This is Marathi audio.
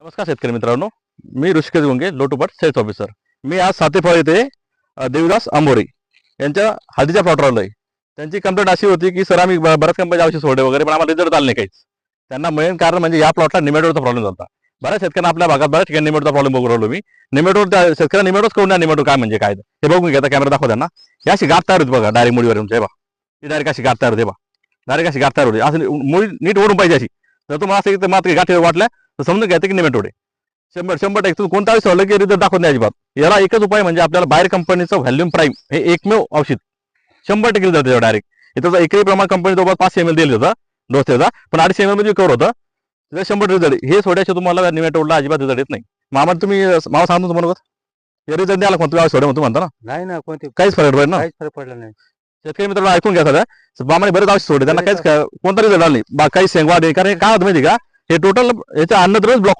नमस्कार शेतकरी मित्रांनो, मी ऋषिकेश गुंगे, लोटोपट सेल्स ऑफिसर. मी आज सातेफळ येथे देवीदास आंबोरे यांच्या हळदीच्या प्लॉटवर आलोय. त्यांची कंप्लेंट अशी होती की सर आम्ही बऱ्याच कंपनीचे औषध सोडले वगैरे, पण आम्हाला रिझल्ट आले नाही काहीच. त्यांना मेन कारण म्हणजे या प्लॉटला निमेटोडचा प्रॉब्लेम होता. बऱ्याच शेतकऱ्यांना आपल्या भागात बऱ्याच ठिकाणी निमेटोडचा प्रॉब्लेम बघू राहिलो मी. निमेटोड शेतकऱ्यांना निमेटोड करून निमेटोड काय म्हणजे काय हे बघून घेता. कॅमेरा दाखव त्यांना. ही अशी गाठ तयार होती बघा डायरेक्ट मुळीवर तुमच्या. हे बघा, ही डायरेक्ट अशी गाठ तयार होते. बघा, डायरेक्ट अशी गाठ तयार होते. असं मुळी नीट ओढून पाहिजे अशी. जर तुम्हाला असं इथं मात्र गाठी वाटल्या तर समजून घ्यायचं की निमेटोड आहे. 100% तुम्ही कोणता सोडलं की रिझल्ट दाखवत नाही अजिबात. याला एकच उपाय म्हणजे आपल्याला बाहेर कंपनीचं व्हॅल्यूम प्राईम हे एकमेव औषध 100% रिझल्ट देतं डायरेक्ट. इथं एकही प्रमाण कंपनी जवळ 500 ml दिलं होतं डोस त्याचा, पण 250 ml मध्ये कव्हर होतं. 100% रिझल्ट. हे सोड्याशिवाय तुम्हाला निमेटोडला अजिबात रिझल्ट येत नाही. मामा तुम्ही मामा सांगतो तुम्हाला हे रिझल्ट द्यायला कोण तुम्ही सोड्या म्हणतो म्हणता ना. नाही ना कोणते काहीच फरक पडत ना. काहीच फरक पडला नाही. शेतकरी मित्रांनो ऐकून घ्या सगळं. मामाने बरेच औषध सोडले, त्यांना काहीच कोणता रिझल्ट आला नाही. काही शेंगवा नाही. कारण काय होतं माहिती का, हे टोटल याच्या अन्नद्रव्य ब्लॉक